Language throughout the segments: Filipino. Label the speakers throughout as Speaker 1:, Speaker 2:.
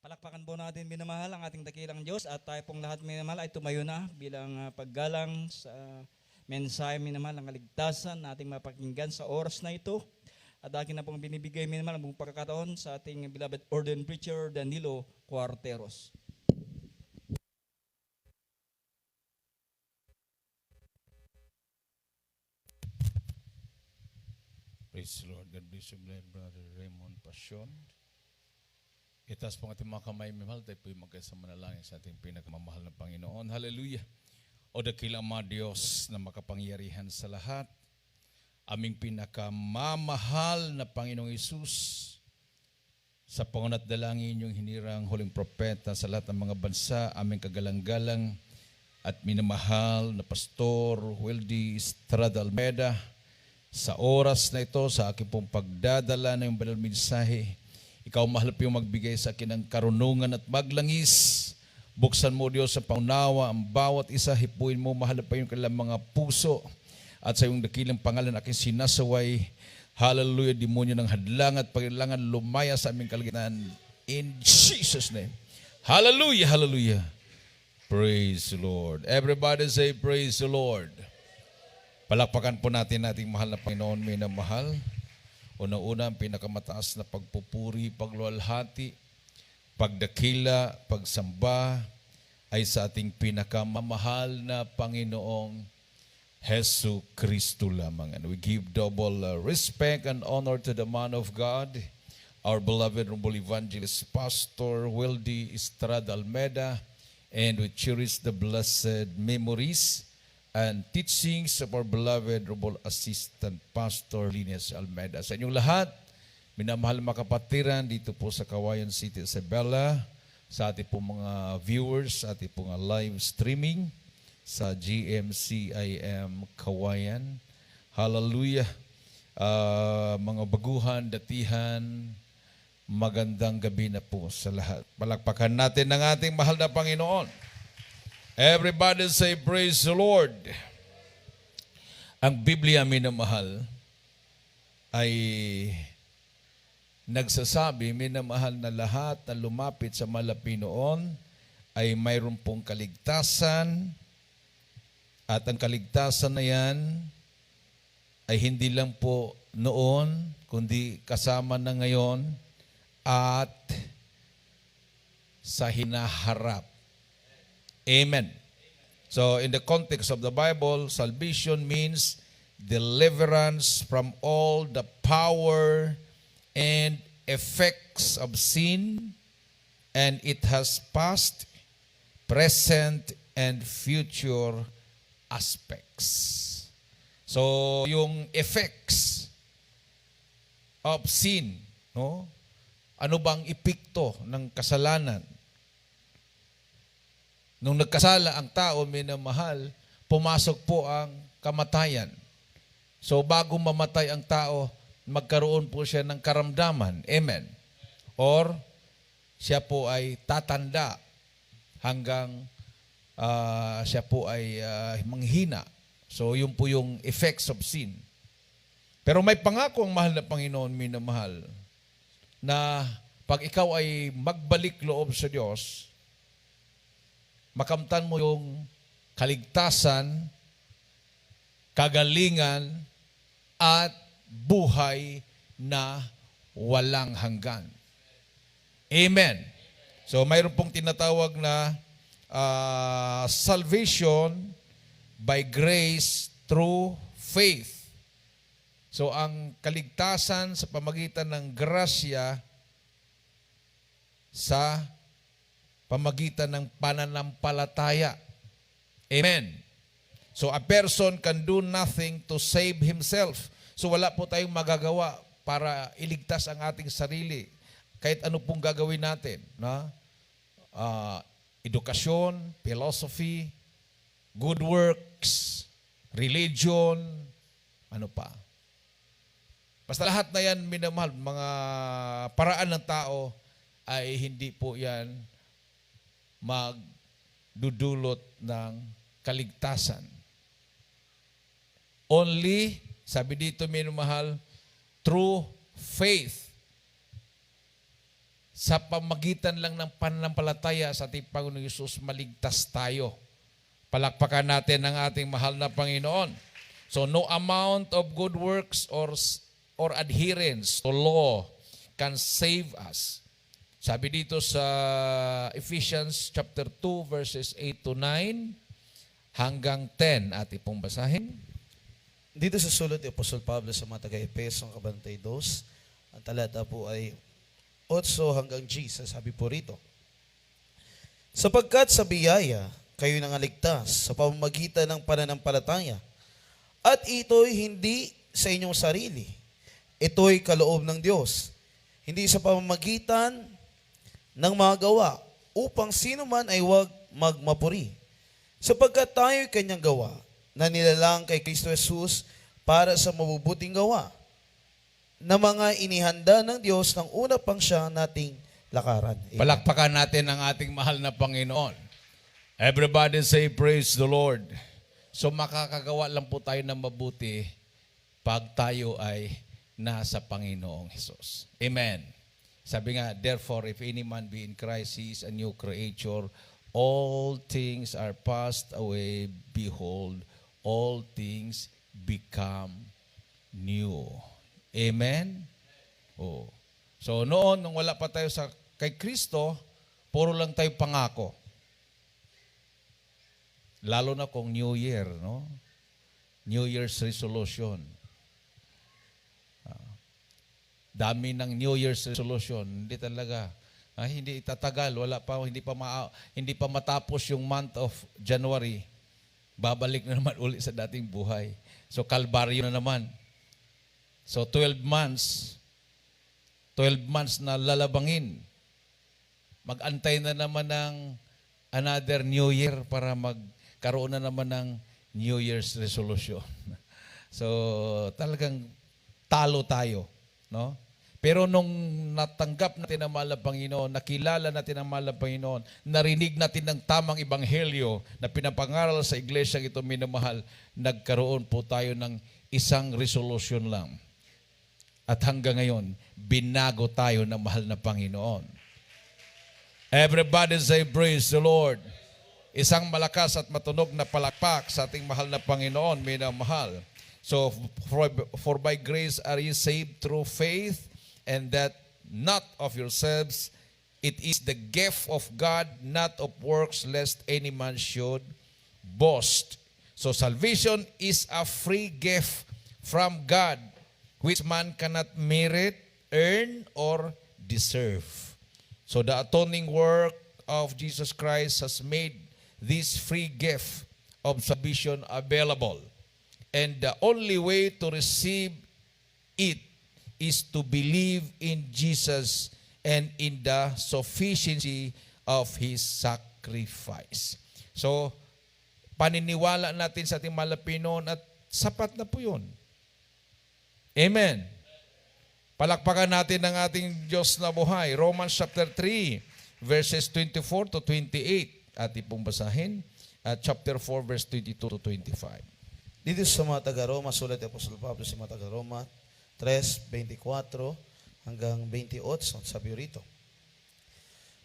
Speaker 1: Palakpakan po natin minamahal ang ating dakilang Diyos at tayo pong lahat minamahal ay tumayo na bilang paggalang sa mensahe minamahal ng kaligtasan na ating mapakinggan sa oras na ito. At akin na pong binibigay minamahal ang buong pagkakataon sa ating beloved ordained preacher Danilo Cuarteros.
Speaker 2: Praise the Lord. God bless you, Brother Raymond Passion. Itaas po ang ating mga kamay, minamahal. Tayo po'y magkasama na lang sa ating pinakamamahal na Panginoon. Hallelujah. O dakilang mga Diyos na makapangyarihan sa lahat, aming pinakamamahal na Panginoong Hesus, sa pangunat dalangin yung hinirang huling propeta sa lahat ng mga bansa, aming kagalang-galang at minamahal na Pastor Wildy Estrada Almeida, sa oras na ito, sa aking pong pagdadala ng banal mensahe, ikaw mahal po yung magbigay sa akin ng karunungan at maglangis. Buksan mo, Diyos, sa paunawa ang bawat isa, hipuin mo, mahal pa yung kanilang mga puso. At sa iyong dakilang pangalan aking sinasaway, hallelujah, demonyo ng hadlang at pagkailangan lumaya sa aming kalagitnaan. In Jesus' name. Hallelujah, hallelujah. Praise the Lord. Everybody say, praise the Lord. Palakpakan po natin ating mahal na Panginoon, minamahal. Una-una, ang pinakamataas na pagpupuri, pagluwalhati, pagdakila, pagsamba ay sa ating pinakamamahal na Panginoong Hesu Kristo lamang. And we give double respect and honor to the man of God, our beloved humble evangelist, Pastor Wildy Estrada Almeida, and we cherish the blessed memories and teachings of our beloved Robol Assistant Pastor Linus Almeida. Sa inyong lahat, minamahal mga kapatiran dito po sa Kawayan City, Isabela, sa ating pong mga viewers, sa ating pong live streaming sa GMCIM Kawayan. Hallelujah. Mga baguhan, datihan, magandang gabi na po sa lahat. Palakpakan natin ng ating mahal na Panginoon. Everybody say, praise the Lord. Ang Biblia, minamahal, ay nagsasabi, minamahal, na lahat na lumapit sa malapinoon ay mayroon pong kaligtasan, at ang kaligtasan na yan ay hindi lang po noon, kundi kasama na ngayon at sa hinaharap. Amen. So in the context of the Bible, salvation means deliverance from all the power and effects of sin, and it has past, present, and future aspects. So yung effects of sin, no? Ano bang epekto ng kasalanan? Nung nagkasala ang tao, minamahal, pumasok po ang kamatayan. So bago mamatay ang tao, magkaroon po siya ng karamdaman. Amen. Or siya po ay tatanda hanggang siya po ay manghina. So yun po yung effects of sin. Pero may pangako ang mahal na Panginoon, minamahal, na pag ikaw ay magbalik loob sa Diyos, makamtan mo yung kaligtasan, kagalingan, at buhay na walang hanggan. Amen. So mayroon pong tinatawag na salvation by grace through faith. So ang kaligtasan sa pamagitan ng grasya sa pamagitan ng pananampalataya. Amen. So a person can do nothing to save himself. So wala po tayong magagawa para iligtas ang ating sarili. Kahit ano pong gagawin natin. Na? Edukasyon, philosophy, good works, religion, ano pa. Basta lahat na yan, minamahal, mga paraan ng tao ay hindi po yan magdudulot ng kaligtasan. Only, sabi dito, minamahal, through faith sa pamagitan lang ng pananampalataya sa ating Panginoong Hesus, maligtas tayo. Palakpakan natin ang ating mahal na Panginoon. So no amount of good works or adherence to law can save us. Sabi dito sa Ephesians chapter 2 verses 8 to 9 hanggang 10. At pong basahin.
Speaker 3: Dito sa sulat ni Apostol Pablo sa mga taga-Efeso, Kabantay 2, ang talata po ay 8 hanggang 10. Sabi po rito, sapagkat sa biyaya, kayo nangaligtas sa pamamagitan ng pananampalataya. At ito'y hindi sa inyong sarili. Ito'y kaloob ng Diyos. Hindi sa pamamagitan ng mga gawa, upang sino man ay huwag magmapuri. Sapagkat tayo'y kanyang gawa, na nilalang kay Kristo Jesus para sa mabubuting gawa, na mga inihanda ng Diyos ng una pang siya nating lakaran. Amen.
Speaker 2: Palakpakan natin ang ating mahal na Panginoon. Everybody say praise the Lord. So makakagawa lang po tayo ng mabuti pag tayo ay nasa Panginoong Hesus. Amen. Sabi nga, therefore, if any man be in Christ, he is a new creature. All things are passed away. Behold, all things become new. Amen? Oh. So noon, nung wala pa tayo kay Kristo, puro lang tayo pangako. Lalo na kung New Year, no? New Year's resolution. Dami ng New Year's resolution, hindi talaga. Hindi itatagal, hindi pa matapos yung month of January. Babalik na naman uli sa dating buhay. So kalbaryo na naman. So 12 months na lalabangin. Mag-antay na naman ng another New Year para magkaroon na naman ng New Year's resolution. So talagang talo tayo, no? Pero nung natanggap natin ang mahal na Panginoon, nakilala natin ang mahal na Panginoon, narinig natin ng tamang ebanghelyo na pinapangaral sa iglesia ito minamahal, nagkaroon po tayo ng isang resolution lang. At hanggang ngayon, binago tayo ng mahal na Panginoon. Everybody say praise the Lord. Isang malakas at matunog na palakpak sa ating mahal na Panginoon, minamahal. So, for by grace are ye saved through faith, and that not of yourselves, it is the gift of God, not of works, lest any man should boast. So salvation is a free gift from God, which man cannot merit, earn, or deserve. So the atoning work of Jesus Christ has made this free gift of salvation available. And the only way to receive it is to believe in Jesus and in the sufficiency of His sacrifice. So, paniniwala natin sa ating mahal na Panginoon at sapat na po yun. Amen. Palakpakan natin ang ating Diyos na buhay. Romans chapter 3, verses 24 to 28. Ating pong basahin. At chapter 4, verse 22 to 25.
Speaker 3: Dito sa mga taga-Roma, sulat ni Apostol Pablo sa mga taga-Roma, 3:24 hanggang 28, sabi rito.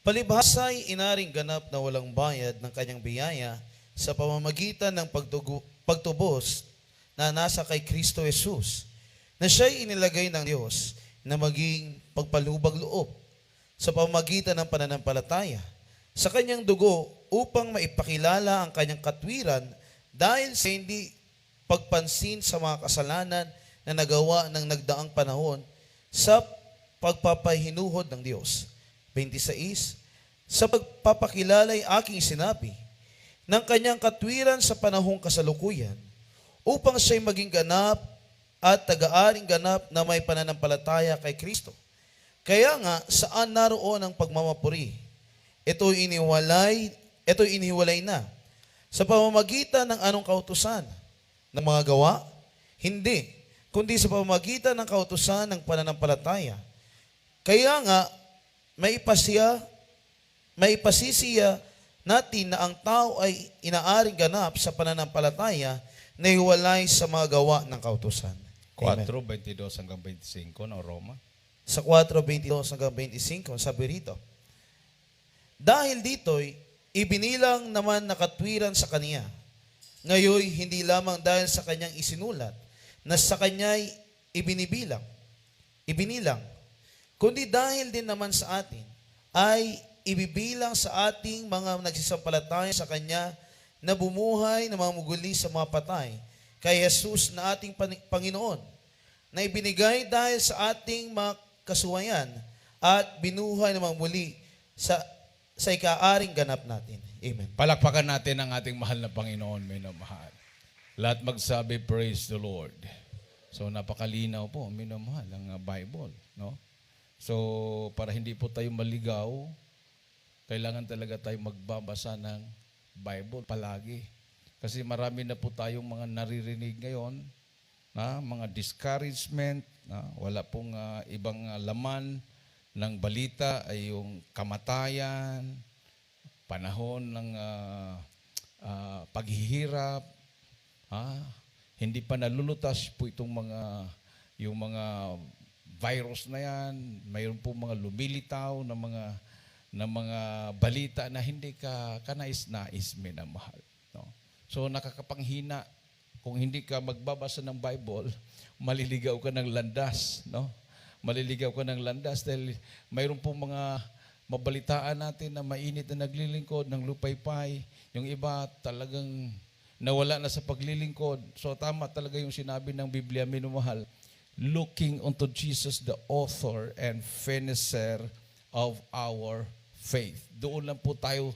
Speaker 3: Palibhasa'y inaring ganap na walang bayad ng kanyang biyaya sa pamamagitan ng pagtubos na nasa kay Kristo Jesus, na siya'y inilagay ng Diyos na maging pagpalubag loob sa pamamagitan ng pananampalataya sa kanyang dugo upang maipakilala ang kanyang katwiran dahil sa hindi pagpansin sa mga kasalanan na nagawa ng nagdaang panahon sa pagpapahinuhod ng Diyos. 26, sa pagpapakilala ay aking sinabi ng kanyang katwiran sa panahong kasalukuyan upang siya'y maging ganap at taga-aring ganap na may pananampalataya kay Kristo. Kaya nga, saan naroon ang pagmamapuri? Ito'y inihiwalay na. Sa pamamagitan ng anong kautusan? Ng mga gawa? Hindi. Kundi sa pamamagitan ng kautusan ng pananampalataya. Kaya nga, maipasisiya natin na ang tao ay inaaring ganap sa pananampalataya na hiwalay sa mga gawa ng kautusan.
Speaker 2: 4:22 hanggang 25 ng Roma.
Speaker 3: sa 4:22 hanggang 25, sabi rito, dahil dito'y ibinilang naman na katwiran sa kaniya. Ngayoy, hindi lamang dahil sa kanyang isinulat, na sa kanya'y ibinilang, kundi dahil din naman sa atin, ay ibibilang sa ating mga nagsisampalataya sa kanya na bumuhay na mamuguli sa mga patay, kay Jesus na ating Panginoon, na ibinigay dahil sa ating mga kasuwayan at binuhay na mamuli sa ikaaring ganap natin. Amen.
Speaker 2: Palakpakan natin ang ating mahal na Panginoon, minamahal. Lahat magsabi, praise the Lord. So napakalinaw po, minamahal, ang Bible, no? So para hindi po tayo maligaw, kailangan talaga tayo magbabasa ng Bible palagi. Kasi marami na po tayong mga naririnig ngayon, na mga discouragement, na wala pong ibang laman ng balita ay yung kamatayan, panahon ng paghihirap, hindi pa nalulutas po itong yung mga virus na yan. Mayroon po mga lumilitaw na mga balita na hindi ka kanais-nais, minamahal, no? So nakakapanghina kung hindi ka magbabasa ng Bible, maliligaw ka ng landas, no? Maliligaw ka ng landas dahil mayroon po mga mabalitaan natin na mainit na naglilingkod ng lupaypay. Yung iba talagang nawala na sa paglilingkod. So tama talaga yung sinabi ng Biblia, minumahal, looking unto Jesus, the author and finisher of our faith. Doon lang po tayo,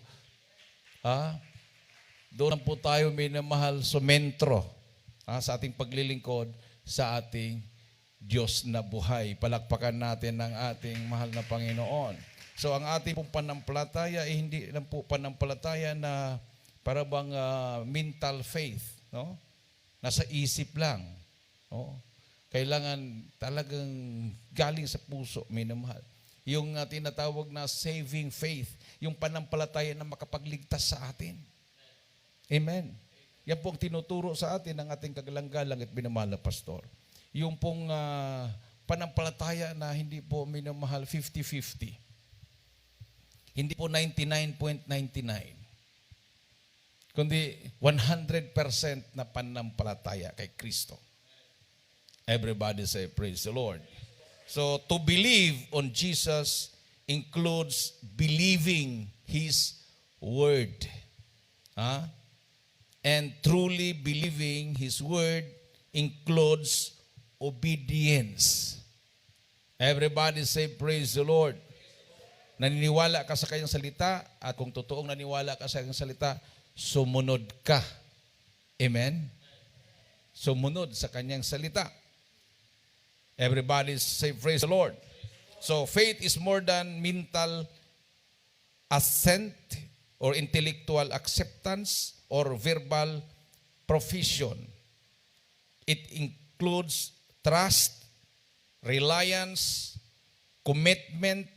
Speaker 2: minamahal, sumentro sa ating paglilingkod sa ating Diyos na buhay. Palakpakan natin ang ating mahal na Panginoon. So ang ating pong panampalataya ay hindi lang po panampalataya na para bang mental faith, no? Nasa isip lang, no? Kailangan talagang galing sa puso, minamahal. Yung tinatawag na saving faith, yung panampalataya na makapagligtas sa atin. Amen. Yan pong tinuturo sa atin ng ating kagalang-galang at minamahal na pastor. Yung pong panampalataya na hindi po, minamahal, 50-50. Hindi po 99.99. Kundi 100% na panampalataya kay Kristo. Everybody say, praise the Lord. So, to believe on Jesus includes believing His Word. And truly believing His Word includes obedience. Everybody say, praise the Lord. Naniniwala ka sa kanyang salita, at kung totoong naniwala ka sa kanyang salita, sumunod ka. Amen? Sumunod sa kanyang salita. Everybody say, praise the Lord. So, faith is more than mental assent or intellectual acceptance or verbal profession. It includes trust, reliance, commitment,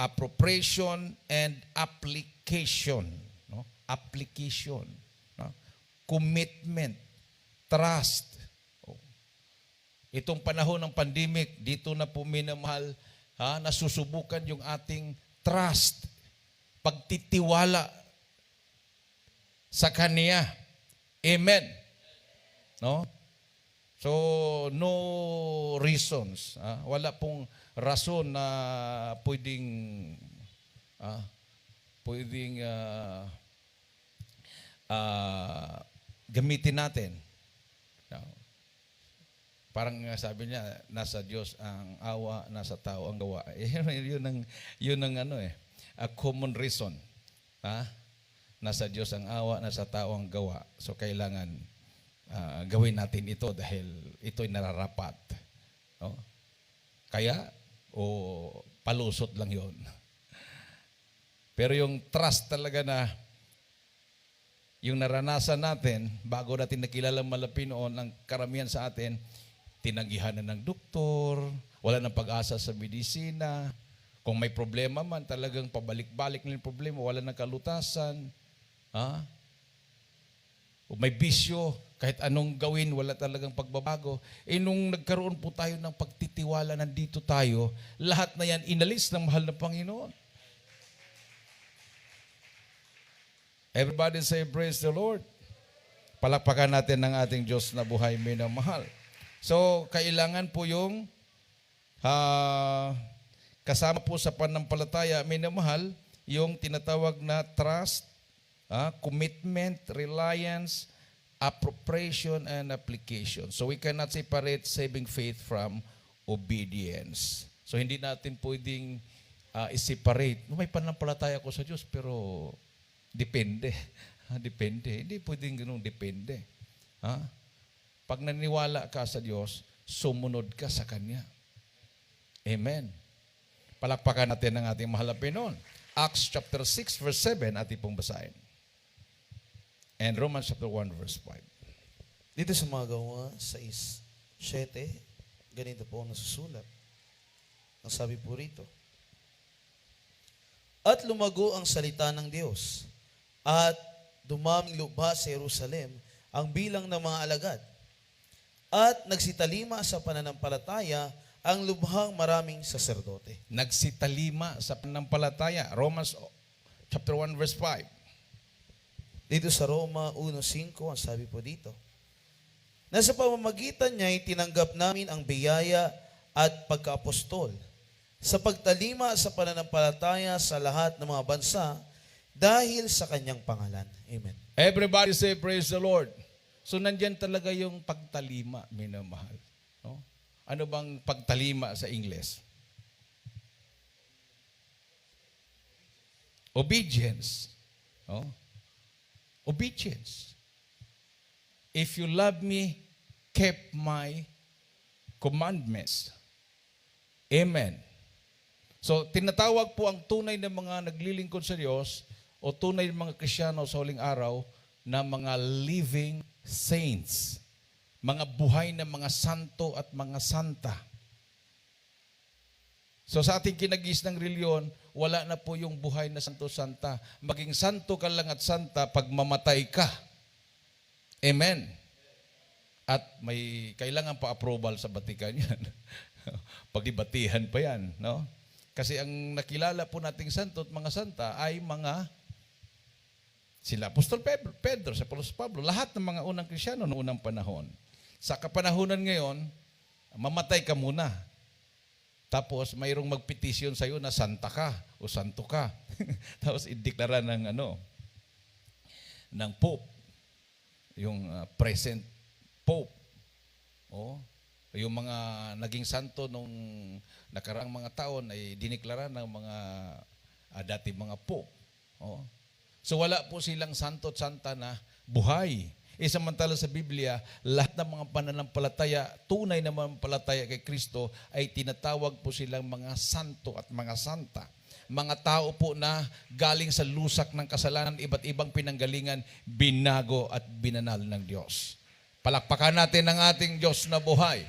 Speaker 2: appropriation, and application. No? Application. No? Commitment, trust. Itong panahon ng pandemic, dito na po, minamahal, nasusubukan yung ating trust, pagtitiwala sa Kanya. Amen. No? So, no reasons. Wala pong rason na pwedeng gamitin natin. Parang sabi niya, nasa Diyos ang awa, nasa tao ang gawa. Yun ang a common reason. Nasa Diyos ang awa, nasa tao ang gawa. So kailangan gawin natin ito dahil ito'y nararapat. No? Kaya, palusot lang yon. Pero yung trust talaga na yung naranasan natin, bago natin nakilala malapit noon, ang karamihan sa atin, tinanggihan na ng doktor, wala nang pag-asa sa medisina. Kung may problema man, talagang pabalik-balik na yung problema, wala nang kalutasan. O may bisyo, Kahit anong gawin, wala talagang pagbabago. Nung nagkaroon po tayo ng pagtitiwala, nandito tayo, lahat na yan inalis ng mahal na Panginoon. Everybody say, praise the Lord. Palakpakan natin ng ating Diyos na buhay minamahal. So, kailangan po yung kasama po sa pananampalataya minamahal, yung tinatawag na trust, commitment, reliance, appropriation, and application. So we cannot separate saving faith from obedience. So hindi natin pwedeng i-separate. May pananampalataya ko sa Diyos, pero depende. Depende. Hindi pwedeng ganun, depende. Pag naniwala ka sa Diyos, sumunod ka sa Kanya. Amen. Palakpakan natin ang ating mahal na Panginoon. Acts chapter 6 verse 7 ating pong basahin. And Romans chapter 1 verse 5.
Speaker 3: Dito sa mga gawa, 6:7, ganito po ang nasusulat. Ang sabi po rito, at lumago ang salita ng Diyos, at dumaming lubha sa Jerusalem ang bilang ng mga alagad, at nagsitalima sa pananampalataya ang lubhang maraming saserdote.
Speaker 2: Nagsitalima sa pananampalataya. Romans chapter 1 verse 5.
Speaker 3: Dito sa Roma 1:5, ang sabi po dito, na sa pamamagitan niya ay tinanggap namin ang biyaya at pagkaapostol sa pagtalima sa pananampalataya sa lahat ng mga bansa dahil sa kanyang pangalan. Amen.
Speaker 2: Everybody say praise the Lord. So nandyan talaga yung pagtalima, minamahal. No? Ano bang pagtalima sa Ingles? Obedience. No? Obedience. If you love me, keep my commandments. Amen. So, tinatawag po ang tunay na mga naglilingkod sa Diyos o tunay na mga Kristiyano sa huling araw na mga living saints. Mga buhay na mga santo at mga santa. So sa ating kinagis ng reliyon, wala na po yung buhay na santo-santa. Maging santo ka lang at santa pag mamatay ka. Amen. At may kailangan pa approval sa Batikan yan. Pagdibatihan pa yan. No? Kasi ang nakilala po nating santo at mga santa ay mga sila Apostol Pedro, si Apostol Pablo, lahat ng mga unang Kristiyano noong unang panahon. Sa kapanahunan ngayon, mamatay ka muna. Tapos mayroong magpetisyon sa iyo na santa ka o santo ka. Tapos ideklara ng ng Pope, yung present Pope. Yung mga naging santo nung nakaraang mga taon ay diniklara ng mga dati mga Pope. So wala po silang santo at santa na buhay. Samantala sa Biblia, lahat ng mga pananampalataya, tunay na mananampalataya kay Kristo ay tinatawag po silang mga santo at mga santa. Mga tao po na galing sa lusak ng kasalanan, iba't ibang pinanggalingan, binago at binanal ng Diyos. Palakpakan natin ang ating Diyos na buhay.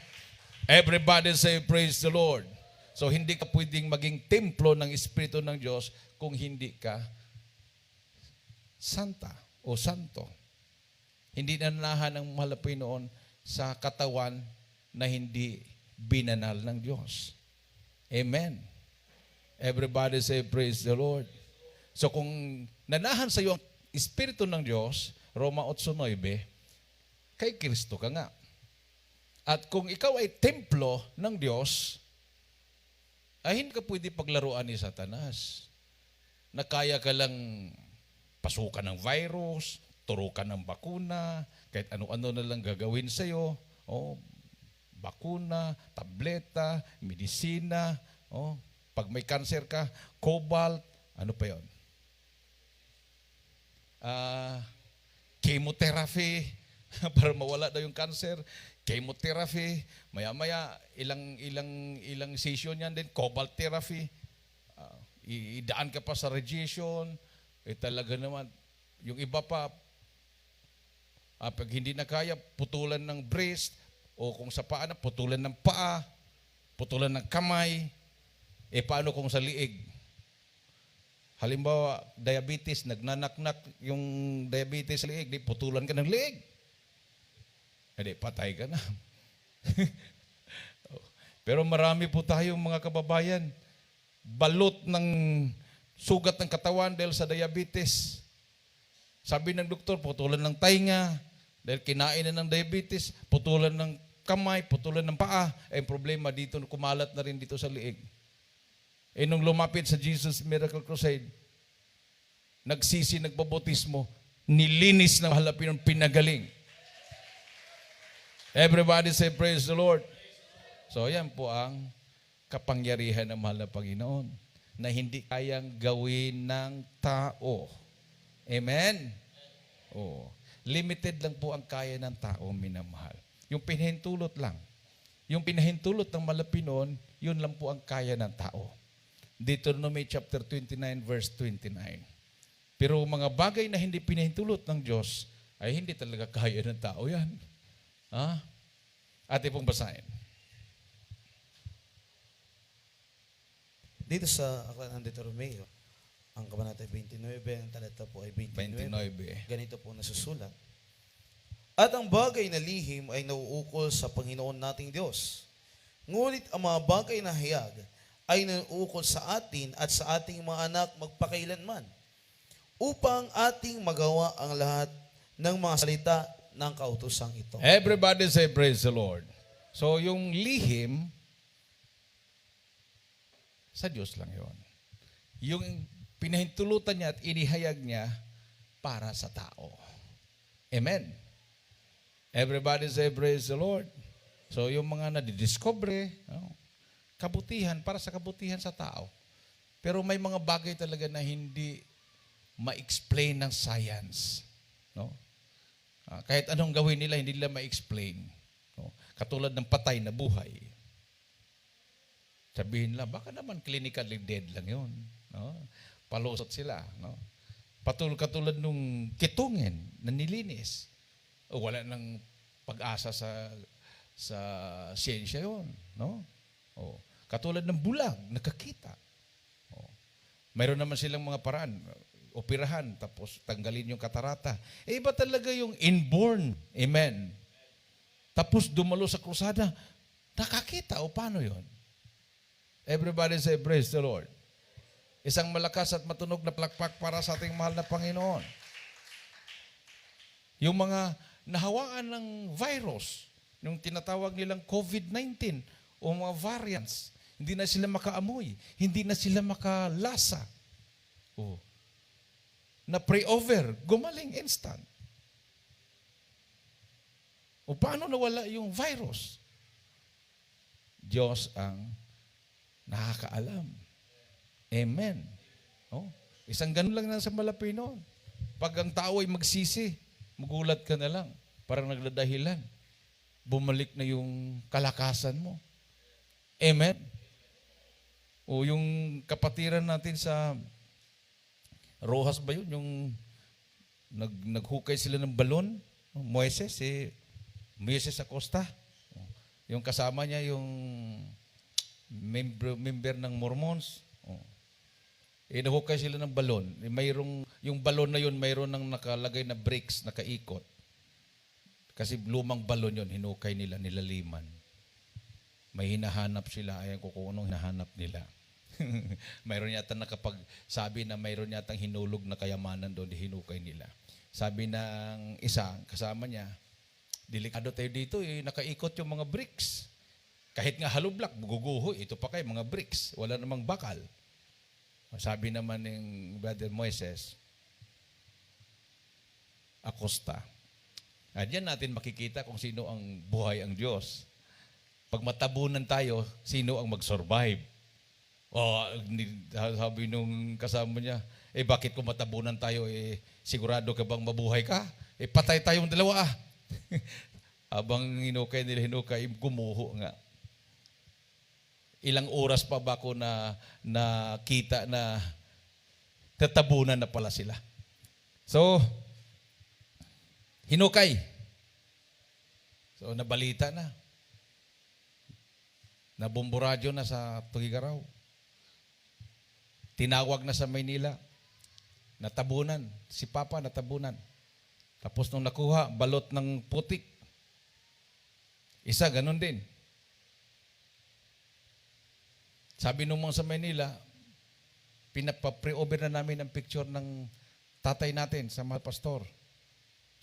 Speaker 2: Everybody say praise the Lord. So hindi ka pwedeng maging templo ng Espiritu ng Diyos kung hindi ka santa o santo. Hindi nanahan ng mahal na Panginoon sa katawan na hindi binanal ng Diyos. Amen. Everybody say, praise the Lord. So kung nanahan sa iyo ang Espiritu ng Diyos, Roma 8:9, kay Kristo ka nga. At kung ikaw ay templo ng Diyos, ay hindi ka pwede paglaruan ni Satanas. Na kaya ka lang pasukan ng virus, turukan ng bakuna, kahit ano-ano na lang gagawin sa iyo, bakuna, tableta, medisina, pag may cancer ka, cobalt, ano pa 'yon? Chemotherapy para mawala daw yung cancer, chemotherapy, maya-maya ilang session yan din, cobalt therapy, idaan ka pa sa radiation, talaga naman, yung iba pa, pag hindi na kaya, putulan ng breast, o kung sa paa na, putulan ng paa, putulan ng kamay, paano kung sa liig? Halimbawa, diabetes, nagnanaknak yung diabetes sa liig, di putulan ka ng liig. Hindi, patay ka na. Pero marami po tayong mga kababayan, balot ng sugat ng katawan dahil sa diabetes. Sabi ng doktor, putulan ng tainga, dahil kinain na ng diabetes, putulan ng kamay, putulan ng paa. Ang problema dito, kumalat na rin dito sa liig. Nung lumapit sa Jesus Miracle Crusade, nagsisi, nagbabotismo, nilinis ng halapinon, pinagaling. Everybody say, praise the Lord. So, yan po ang kapangyarihan ng mahal na Panginoon na hindi kayang gawin ng tao. Amen? Oh. Limited lang po ang kaya ng tao, minamahal. Yung pinahintulot lang. Yung pinahintulot ng Malapinon, yun lang po ang kaya ng tao. Deuteronomy chapter 29 verse 29. Pero mga bagay na hindi pinahintulot ng Diyos, ay hindi talaga kaya ng tao yan. Ha? Ate pong basahin.
Speaker 3: Dito sa Aklat ng Deuteronomio, ang kabanata 29, ang talata po ay 29.
Speaker 2: 29.
Speaker 3: Ganito po nasusulat. At ang bagay na lihim ay nauukol sa Panginoon nating Diyos. Ngunit ang mga bagay na hayag ay nauukol sa atin at sa ating mga anak magpakailanman, upang ating magawa ang lahat ng mga salita ng kautosang ito.
Speaker 2: Everybody say praise the Lord. So yung lihim, sa Diyos lang yon. Yung pinahintulutan niya at inihayag niya para sa tao. Amen. Everybody say praise the Lord. So yung mga nadidiscover, kabutihan, para sa kabutihan sa tao. Pero may mga bagay talaga na hindi ma-explain ng science. No? Kahit anong gawin nila, hindi nila ma-explain. No? Katulad ng patay na buhay. Sabihin nila, baka naman clinically dead lang yun. No? Palusot sila. No? Katulad nung kitungin na nilinis. Wala nang pag-asa sa siyensya yun. No? Katulad ng bulag, nakakita. Mayroon naman silang mga paraan. Operahan, tapos tanggalin yung katarata. Iba talaga yung inborn. Amen. Tapos dumalo sa krusada, nakakita. O paano yun? Everybody say, praise the Lord. Isang malakas at matunog na palakpak para sa ating mahal na Panginoon. Yung mga nahawaan ng virus, yung tinatawag nilang COVID-19 o mga variants, hindi na sila makaamoy, hindi na sila makalasa. Na pray-over, gumaling instant. O paano nawala yung virus? Diyos ang nakakaalam. Amen. Isang ganun lang na sa Malapinon. Pag ang tao ay magsisi, magulat ka na lang. Parang nagdadahilan. Bumalik na yung kalakasan mo. Amen. O yung kapatiran natin sa Rojas ba yun? Yung naghukay sila ng balon. Moises Acosta. Yung kasama niya yung member ng Mormons. Nahukay sila ng balon. Yung balon na yun, mayroon ng nakalagay na bricks, nakaikot. Kasi lumang balon yun, hinukay nila, nilaliman. May hinahanap sila, ayan ko kung anong hinahanap nila. Mayroon yata nakapagsabi na mayroon yatang hinulog na kayamanan doon, hinukay nila. Sabi ng isa, kasama niya, delikado tayo dito, nakaikot yung mga bricks. Kahit nga hollow block, guguho, ito pa kayo, mga bricks. Wala namang bakal. Sabi naman ng Brother Moises Acosta, diyan natin makikita kung sino ang buhay ang Diyos. Pag matabunan tayo, sino ang mag-survive? Sabi nung kasama niya, bakit kung matabunan tayo, sigurado ka bang mabuhay ka? Patay tayong dalawa Abang hinukay nila, gumuho nga. Ilang oras pa ba ako na kita na tatabunan na pala sila. So, hinukay. So, nabalita na. Nabomboradyo na sa Tugigaraw. Tinawag na sa Maynila. Natabunan. Si Papa natabunan. Tapos nung nakuha, balot ng putik. Isa, ganun din. Sabi nung mga sa Manila, pinapa-pre-over na namin ang picture ng tatay natin sa mga pastor.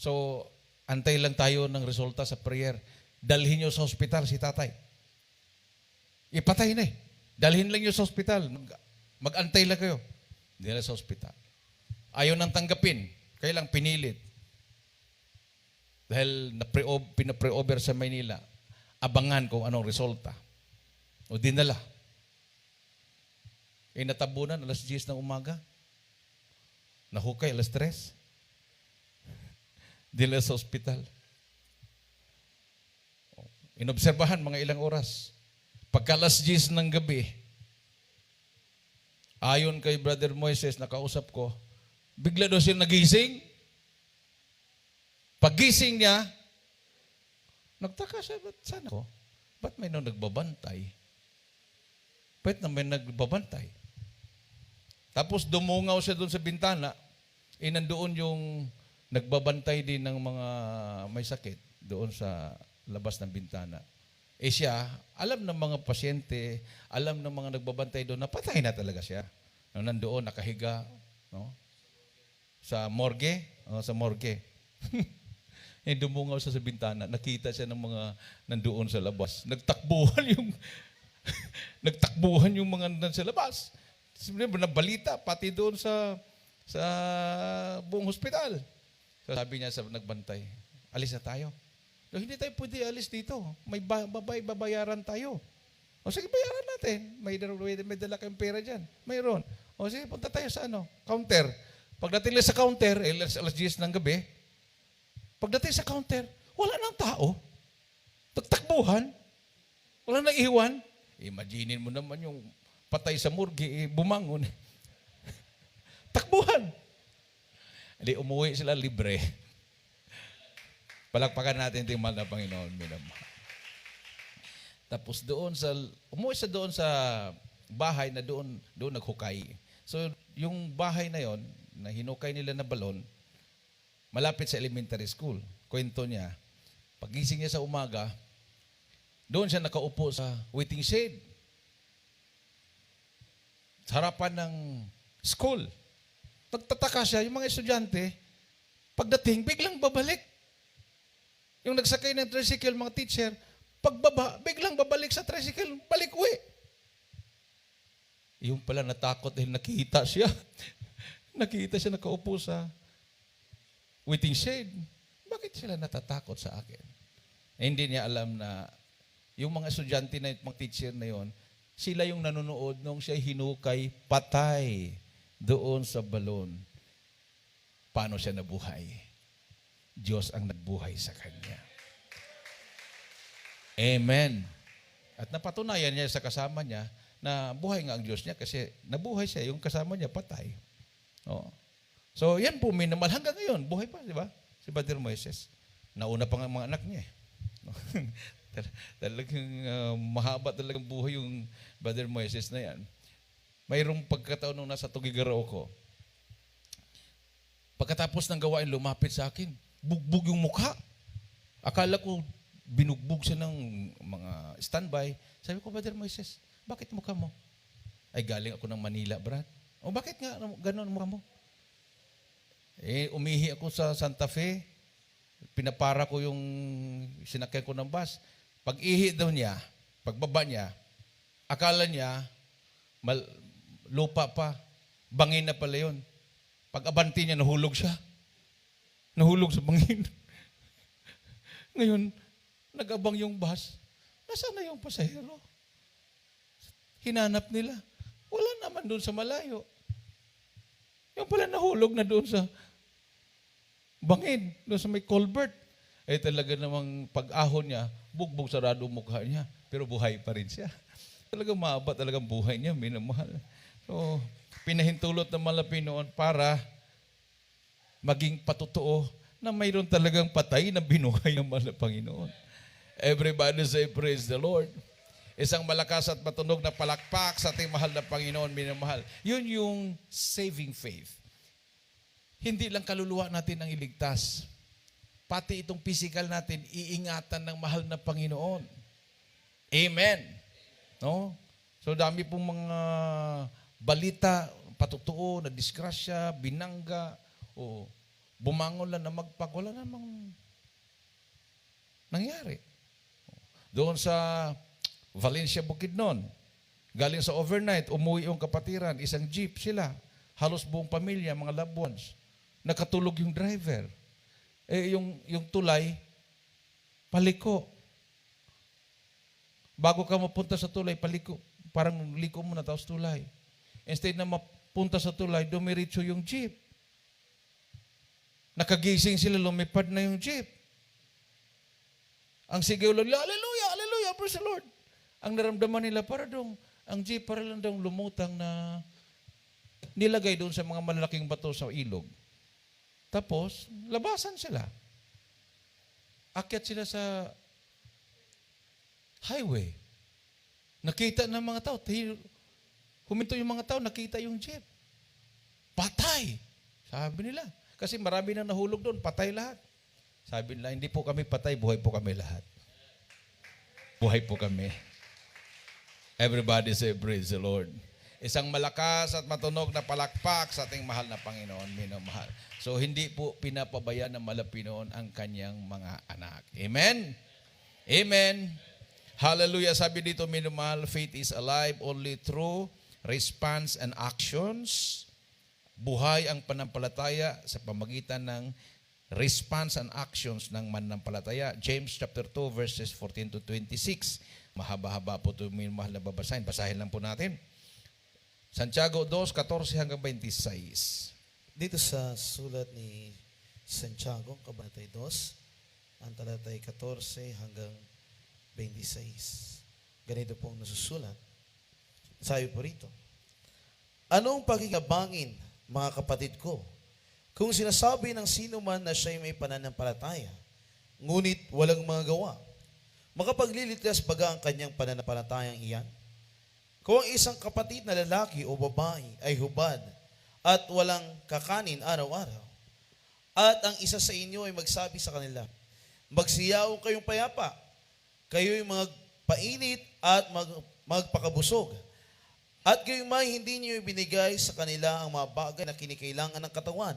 Speaker 2: So, antay lang tayo ng resulta sa prayer. Dalhin nyo sa hospital si tatay. Ipatay na eh. Dalhin lang nyo sa hospital. Mag-antay lang kayo. Dila sa hospital. Ayaw nang tanggapin. Kaya lang pinilit. Dahil pinapre-over sa Maynila, abangan kung anong resulta. O dinala. Natabunan alas 10 ng umaga. Nahukay alas 3. Dila sa hospital. Inobserbahan mga ilang oras. Pagka alas 10 ng gabi, ayon kay Brother Moises, nakausap ko, bigla daw siya nagising. Paggising niya, nagtaka siya, saan ako? Ba't may nagbabantay? Ba't na may nagbabantay? Tapos dumungaw siya doon sa bintana, nandoon yung nagbabantay din ng mga may sakit doon sa labas ng bintana. Siya, alam ng mga pasyente, alam ng mga nagbabantay doon, napatay na talaga siya. Nandoon, nakahiga, no? Sa morgue, sa morgue. Dumungaw siya sa bintana, nakita siya ng mga nandoon sa labas. Nagtakbuhan yung mga nandoon sa labas. Nabalita, pati doon sa buong hospital. So sabi niya sa nagbantay, alis na tayo. So, hindi tayo pwede alis dito. May babayaran tayo. O sige, bayaran natin. May dala kayong pera dyan. Mayroon. O sige, punta tayo sa counter. Pagdating lang sa counter, alas 10 ng gabi, pagdating sa counter, wala nang tao. Tagtakbuhan. Wala nang iwan. Imaginin mo naman yung patay sa morgue, bumangon. Takbuhan. Hindi, umuwi sila libre. Palakpakan natin yung mahal na Panginoon. Minamahal. Tapos umuwi siya doon sa bahay na doon naghukay. So, yung bahay na yon na hinukay nila na balon, malapit sa elementary school. Kwento niya, pagising niya sa umaga, doon siya nakaupo sa waiting shed. Sa harapan ng school. Nagtataka siya, yung mga estudyante, pagdating, biglang babalik. Yung nagsakay ng tricycle, mga teacher, pagbaba, biglang babalik sa tricycle, balik uwi. Yung pala natakot dahil nakita siya. Nakita siya nakaupo sa waiting shed. Bakit sila natatakot sa akin? Hindi niya alam na yung mga estudyante na yung mga teacher na yon, sila yung nanonood nung siya hinukay patay doon sa balon. Paano siya nabuhay? Diyos ang nagbuhay sa kanya. Amen. At napatunayan niya sa kasama niya na buhay nga ang Diyos niya kasi nabuhay siya, yung kasama niya patay. Oh. So, yan po, minimal. Hanggang ngayon, buhay pa, di ba? Si Brother Moises. Nauna pa nga mga anak niya. Talagang mahaba talagang buhay yung Brother Moises na yan. Mayroong pagkataon nung nasa Tugigaraw ko. Pagkatapos ng gawain, lumapit sa akin. Bugbog yung mukha. Akala ko binugbog siya ng mga standby. Sabi ko, Brother Moises, bakit mukha mo? Ay, galing ako ng Manila, Brad. O bakit nga gano'n mukha mo? Umihi ako sa Santa Fe. Pinapara ko yung sinakyan ko ng bus. Pag-ihi daw niya, pagbaba niya, akala niya, lupa pa, bangin na pala yun. Pag-abanti niya, nahulog siya. Nahulog sa bangin. Ngayon, nag-abang yung bus. Nasaan na yung pasahero? Hinanap nila. Wala naman doon sa malayo. Yung pala nahulog na doon sa bangin, doon sa may culvert. Talaga namang pag-ahon niya, bugbog sarado mukha niya, pero buhay pa rin siya. Talagang mahaba talagang buhay niya, minamahal. So, pinahintulot ng Malapinoon para maging patotoo na mayroon talagang patay na binuhay ng mahal na Panginoon. Everybody say, praise the Lord. Isang malakas at matunog na palakpak sa ating mahal na Panginoon, minamahal. Yun yung saving faith. Hindi lang kaluluwa natin ang iligtas. pati itong physical natin, iingatan ng mahal na Panginoon. Amen. No? So dami pong mga balita, patutuo, na disgrasya, binangga, o bumangon lang na wala namang nangyari. Doon sa Valencia, Bukidnon, galing sa overnight, umuwi yung kapatiran, isang jeep sila, halos buong pamilya, mga loved ones. Nakatulog yung driver. Yung tulay, paliko. Bago ka mapunta sa tulay, paliko. Parang liko mo na, tapos tulay. Instead na mapunta sa tulay, dumiritso yung jeep. Nakagising sila, lumipad na yung jeep. Ang sigaw lang, hallelujah, hallelujah, praise the Lord. Ang naramdaman nila, ang jeep para lang daw lumutang na nilagay doon sa mga malalaking bato sa ilog. Tapos, labasan sila. Akyat sila sa highway. Nakita ng mga tao. Huminto yung mga tao, nakita yung jeep. Patay! Sabi nila. Kasi marami nang nahulog doon, patay lahat. Sabi nila, hindi po kami patay, buhay po kami lahat. Buhay po kami. Everybody say, praise the Lord. Isang malakas at matunog na palakpak sa ating mahal na Panginoon, minamahal. So, hindi po pinapabayaan ng Malapinoon ang kanyang mga anak. Amen? Amen. Hallelujah. Sabi dito, minamahal, faith is alive only through response and actions. Buhay ang panampalataya sa pamagitan ng response and actions ng mananampalataya. James chapter 2 verses 14 to 26. Mahaba-haba po ito, mahal na babasahin. Basahin lang po natin. Santiago 2:14 hanggang 26.
Speaker 3: Dito sa sulat ni Santiago, kabanatay 2, ang talatay 14 hanggang 26. Ganito po ang nasusulat. Sabi po rito, anong pakikabangin, mga kapatid ko, kung sinasabi ng sino man na siya'y may pananampalataya, ngunit walang mga gawa, makapaglilitas baga ang kanyang pananampalatayang iyan? Kung ang isang kapatid na lalaki o babae ay hubad at walang kakanin araw-araw, at ang isa sa inyo ay magsabi sa kanila, magsiyaw kayong payapa, kayo'y magpainit at magpakabusog, at gayon may hindi niyo ibinigay sa kanila ang mga bagay na kinikailangan ng katawan,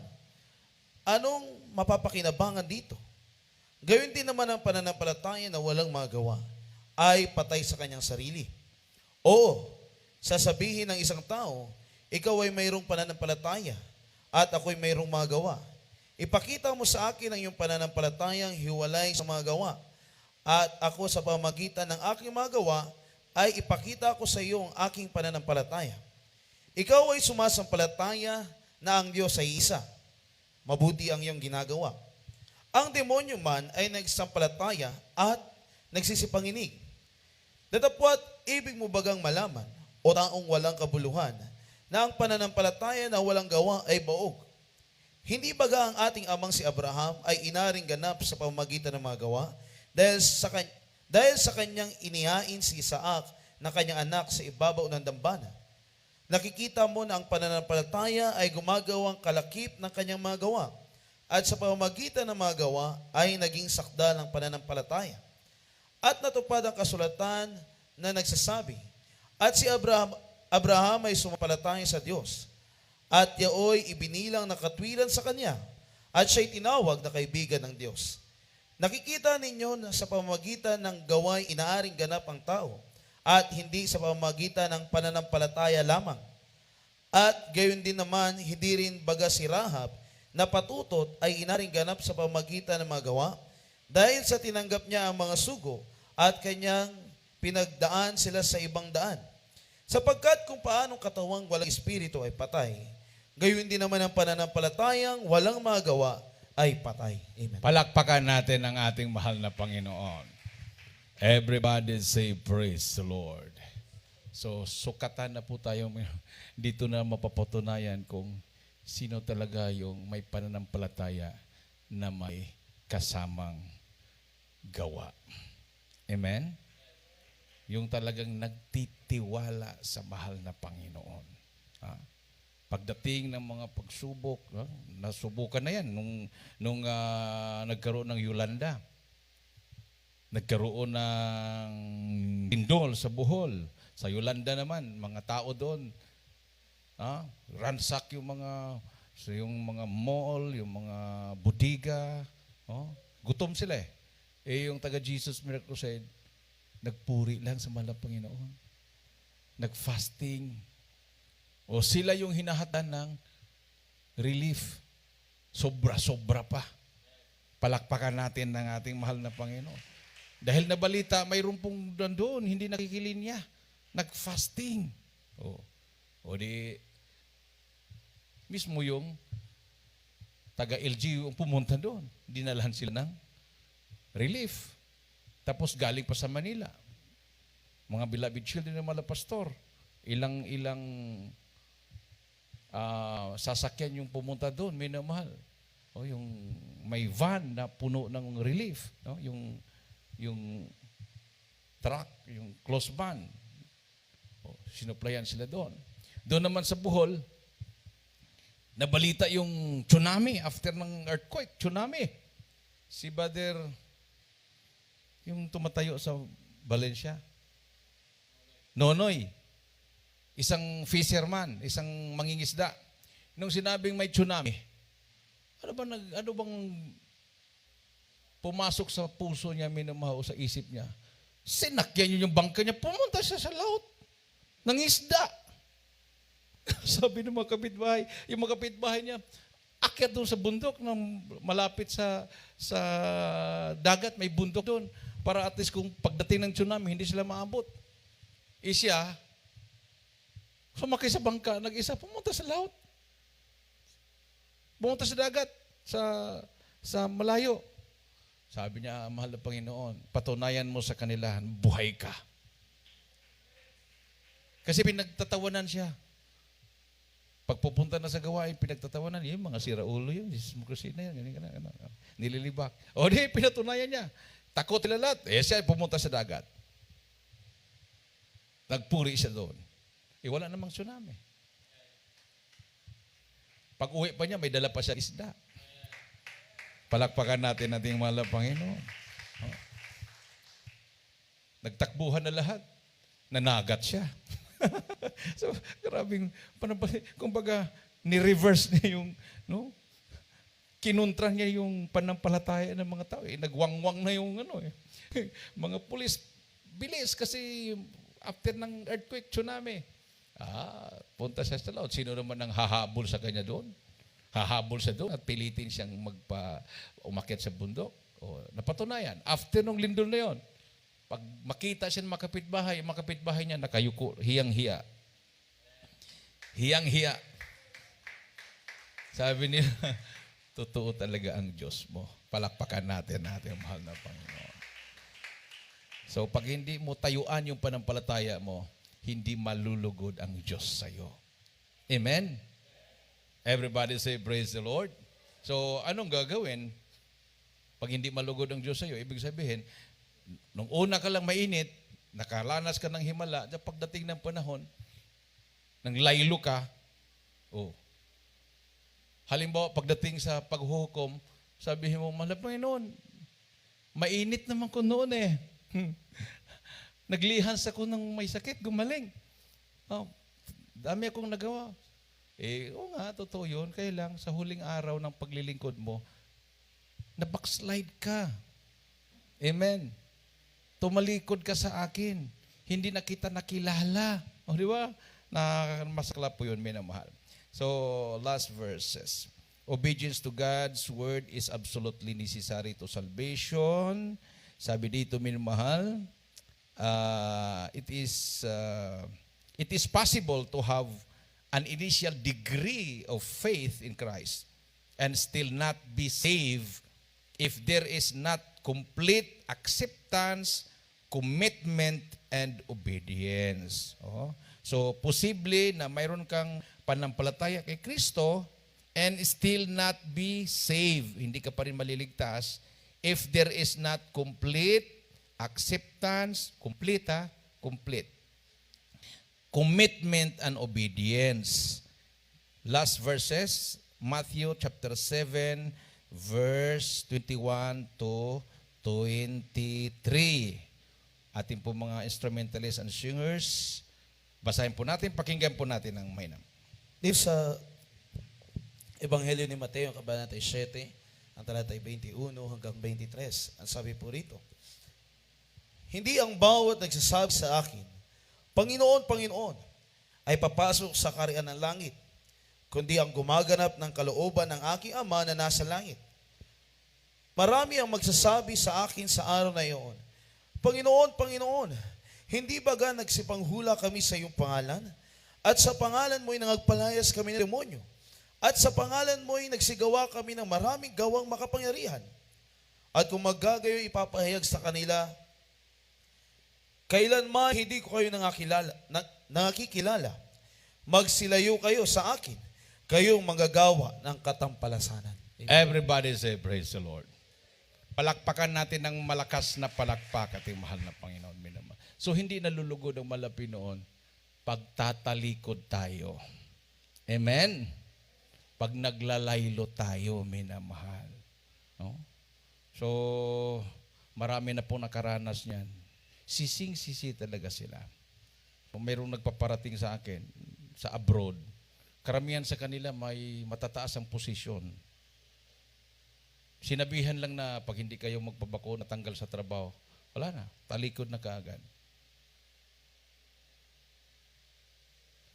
Speaker 3: anong mapapakinabangan dito? Gayon din naman ang pananampalataya na walang magawa ay patay sa kanyang sarili. Oo, sasabihin ng isang tao, ikaw ay mayroong pananampalataya at ako'y mayroong magawa. Ipakita mo sa akin ang iyong pananampalatayang hiwalay sa mga gawa, at ako sa pamagitan ng aking magawa ay ipakita ko sa iyo ang aking pananampalataya. Ikaw ay sumasampalataya na ang Diyos ay isa. Mabuti ang iyong ginagawa. Ang demonyo man ay nagsampalataya at nagsisipanginig. Datapwat, ibig mo bagang malaman o taong walang kabuluhan na ang pananampalataya na walang gawa ay baog? Hindi baga ang ating amang si Abraham ay inaring ganap sa pamamagitan ng mga gawa dahil sa kanyang inihain si Isaac na kanyang anak sa ibabaw ng dambana? Nakikita mo na ang pananampalataya ay gumagawang kalakip ng kanyang mga gawa, at sa pamamagitan ng mga gawa ay naging sakdal ng pananampalataya. At natupad ang kasulatan na nagsasabi, at si Abraham ay sumampalataya sa Diyos, at yaoy ibinilang na katwiran sa kanya, at siya'y tinawag na kaibigan ng Diyos. Nakikita ninyo na sa pamamagitan ng gaway inaaring ganap ang tao, at hindi sa pamamagitan ng pananampalataya lamang. At gayon din naman, hindi rin baga si Rahab na patutot ay inaring ganap sa pamamagitan ng mga gawa, dahil sa tinanggap niya ang mga sugo at kanyang pinagdaan sila sa ibang daan. Sapagkat kung paanong katawang walang espiritu ay patay, gayon din naman ang pananampalatayang walang mga gawa ay patay. Amen.
Speaker 2: Palakpakan natin ang ating mahal na Panginoon. Everybody say, praise the Lord. So, sukatan na po tayo. Dito na mapapatunayan kung sino talaga yung may pananampalataya na may kasamang gawa. Amen? Yung talagang nagtitiwala sa mahal na Panginoon. Ha? Pagdating ng mga pagsubok, nasubukan na yan nung nagkaroon ng Yolanda. Nagkaroon ng lindol sa Bohol. Sa Yolanda naman, mga tao doon, ransak yung mga mall, yung mga bodega. Gutom sila eh. Yung taga Jesus Miracle Crusade, nagpuri lang sa mahal na Panginoon. Nag-fasting. O sila yung hinahatan ng relief. Sobra-sobra pa. Palakpakan natin ng ating mahal na Panginoon. Dahil nabalita, mayroon pong doon, hindi nakikilinya. Nag-fasting. O di, mismo yung taga-LG yung pumunta doon. Dinalahan sila ng relief. Tapos galing pa sa Manila. Mga beloved children ng mga pastor. Ilang sasakyan yung pumunta doon, minamahal. Yung may van na puno ng relief. Yung truck, yung close van. Sinuplayan sila doon. Doon naman sa Bohol, nabalita yung tsunami after ng earthquake. Tsunami. Si Brother, yung tumatayo sa Valencia, Nonoy, isang fisherman, isang mangingisda. Nung sinabing may tsunami, ano bang pumasok sa puso niya, minamahaw sa isip niya? Sinakyan niya yung bangka niya, pumunta siya sa laut ng isda. Sabi ng mga kapitbahay, yung mga kapitbahay niya, akyat doon sa bundok, malapit sa dagat, may bundok doon, para at least kung pagdating ng tsunami, hindi sila maabot. Siya, sumakay sa bangka, nag-isa, pumunta sa laut. Pumunta sa dagat, sa malayo. Sabi niya, mahal na Panginoon, patunayan mo sa kanila, buhay ka. Kasi pinagtatawanan siya. Pagpupunta na sa gawain, pinagtatawanan, yung mga siraulo yun, na yun, nililibak. O di, pinatunayan niya. Takot sila lahat. Siya pumunta sa dagat. Nagpuri siya doon. Wala namang tsunami. Pag uwi pa niya, may dala pa siya isda. Palakpakan natin ating mahal na Panginoon. Nagtakbuhan na lahat. Nanagat siya. So, karabing, kumbaga, ni-reverse niya yung, kinuntra niya yung panampalataya ng mga tao. Nagwangwang na yung, mga pulis, bilis kasi after ng earthquake, tsunami. Punta siya sa laut. Sino naman ang hahabol sa kanya doon? Hahabol siya doon at pilitin siyang umakyat sa bundok. Napatunayan. After nung lindol na yon, pag makita siya ng makapitbahay niya nakayuko, hiyang-hiya. Hiyang-hiya. Sabi niya, totoo talaga ang Diyos mo. Palakpakan natin ang mahal na Panginoon. So pag hindi mo tayuan yung panampalataya mo, hindi malulugod ang Diyos sa'yo. Amen? Everybody say, praise the Lord. So anong gagawin? Pag hindi malugod ang Diyos sa'yo, ibig sabihin, nung una ka lang mainit, nakalanas ka ng himala, pagdating ng panahon, nang laylo ka, halimbawa, pagdating sa paghuhukom, sabihin mo, mahal na Panginoon, mainit naman ko noon eh. Naglihans ako ng may sakit, gumaling. Dami akong nagawa. Oo nga, totoo yun. Kaya lang, sa huling araw ng paglilingkod mo, na-backslide ka. Amen. Tumalikod ka sa akin. Hindi na kita nakilala. Di ba? Masakla po yun, minamahal. So, last verses. Obedience to God's word is absolutely necessary to salvation. Sabi dito, minamahal, it is possible to have an initial degree of faith in Christ and still not be saved if there is not complete acceptance, commitment, and obedience. So, posible na mayroon kang panampalataya kay Kristo and still not be saved. Hindi ka pa rin maliligtas if there is not complete acceptance, complete, commitment and obedience. last verses, Matthew chapter 7, verse 21 to 23. Ating po mga instrumentalists and singers, basahin po natin, pakinggan po natin ang mainam.
Speaker 3: Dito sa Ebanghelyo ni Mateo, kabanata 7, ang talatay 21 hanggang 23, ang sabi po rito, hindi ang bawat nagsasabi sa akin, Panginoon, Panginoon, ay papasok sa kaharian ng langit, kundi ang gumaganap ng kalooban ng aking Ama na nasa langit. Marami ang magsasabi sa akin sa araw na iyon, Panginoon, Panginoon, hindi baga nagsipanghula kami sa iyong pangalan? At sa pangalan mo'y nangagpalayas kami ng demonyo? At sa pangalan mo'y nagsigawa kami ng maraming gawang makapangyarihan? At kung magagayo ipapahayag sa kanila, kailanman hindi ko kayo nakikilala. Magsilayo kayo sa akin, kayong manggagawa ng katampalasanan.
Speaker 2: Everybody say, praise the Lord. Palakpakan natin ng malakas na palakpak ating mahal na Panginoon. Minamahal. So hindi nalulugod ang malapi noon, pagtatalikod tayo. Amen? Pag naglalaylo tayo, minamahal. No? So, marami na po nakaranas niyan. Sising-sisi talaga sila. Kung mayroong nagpaparating sa akin, sa abroad, karamihan sa kanila may matataas ang posisyon. Sinabihan lang na pag hindi kayo magpabako, natanggal sa trabaho, wala na, talikod na kaagad.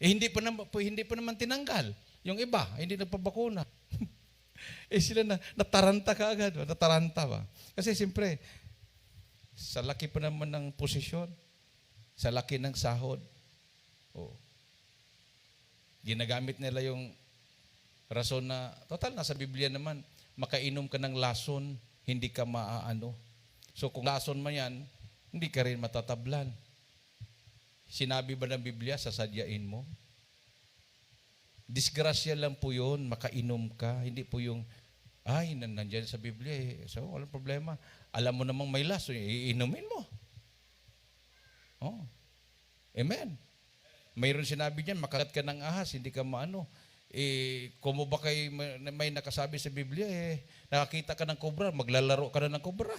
Speaker 2: Hindi pa naman tinanggal. Yung iba, hindi nagpabakuna. Sila nataranta kaagad, nataranta ba? Kasi siyempre, sa laki pa naman ng posisyon, sa laki ng sahod, ginagamit nila yung rason na, total, nasa Biblia naman, makainom ka ng lason, hindi ka maaano. So kung lason man yan, hindi ka rin matatablan. Sinabi ba ng Biblia, sasadyain mo? Disgrasya lang po yun, makainom ka. Hindi po yung, nandyan sa Biblia eh. So walang problema. Alam mo namang may lason, iinumin mo. Oh. Amen. Mayroon sinabi dyan, makagat ka ng ahas, hindi ka maano. Kung mo ba kayo may nakasabi sa Biblia, nakakita ka ng kobra, maglalaro ka na ng kobra.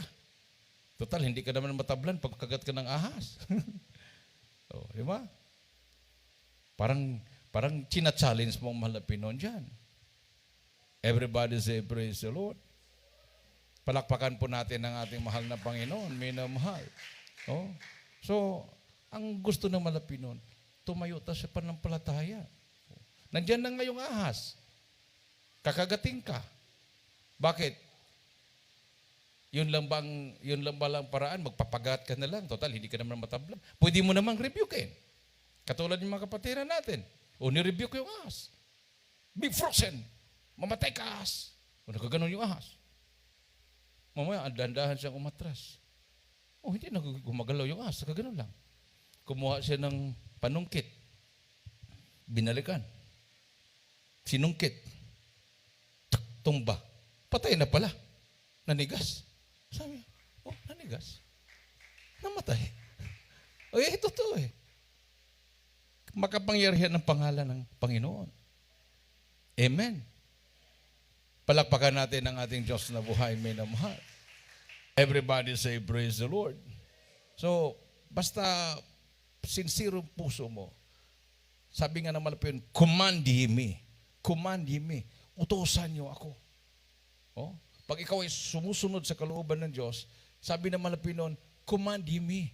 Speaker 2: Total, hindi ka naman matablan pag kagat ka ng ahas. Di ba? Parang china-challenge mo ang mahal na Pinoon dyan. Everybody say, praise the Lord. Palakpakan po natin ang ating mahal na Panginoon, minamahal. So, ang gusto ng mahal na Pinoon, tumayo ta sa pananampalataya. Nandiyan na ngayong ahas. Kakagating ka. Bakit? Yun lang ba lang paraan? Magpapagat ka na lang. Total, hindi ka naman matablan. Pwede mo namang rebuke. Katulad yung mga kapatiran natin. Ni-rebuke yung ahas. Be frozen. Mamatay ka ahas. O nakaganon yung ahas. Mamaya, dahan-dahan siyang umatras. Hindi na gumagalaw yung ahas. Nakaganon lang. Kumuha siya ng panungkit. Binalikan. Sinungkit. Tumba. Patay na pala. Nanigas. Sabi, nanigas. Namatay. Totoo eh. Makapangyarihan ng pangalan ng Panginoon. Amen. Palakpakan natin ang ating Diyos na buhay, minamahal. Everybody say, praise the Lord. So, basta sincere puso mo. Sabi nga naman po yun, command me. Command me. Utosan niyo ako. Pag ikaw ay sumusunod sa kalooban ng Diyos, sabi ng mga Pinoon, command me.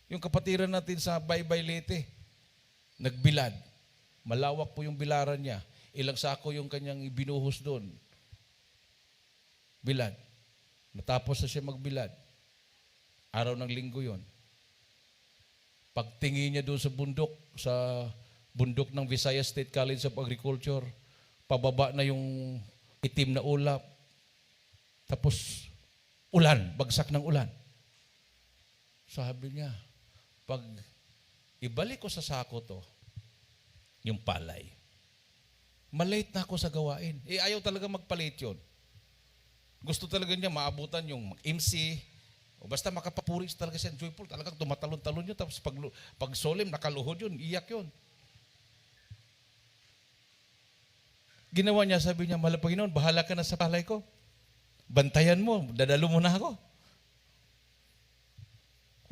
Speaker 2: Yung kapatiran natin sa Baybay Leyte, nagbilad. Malawak po yung bilaran niya. Ilang sako yung kanyang ibinuhos doon. Bilad. Natapos na siya magbilad. Araw ng linggo yon. Pagtingin niya doon sa bundok ng Visayas State College of Agriculture, pababa na yung itim na ulap. Tapos, ulan, bagsak ng ulan. Sabi niya, pag ibalik ko sa sako to, yung palay, malate na ako sa gawain. Ayaw talaga magpalit yun. Gusto talaga niya maabutan yung MC, o basta makapapuris talaga siya, joyful, talagang tumatalon-talon yun, tapos pag solim, nakaluhod yun, iyak yun. Ginawa niya, sabi niya, mahal na Panginoon, bahala ka na sa palay ko. Bantayan mo, dadalo mo na ako.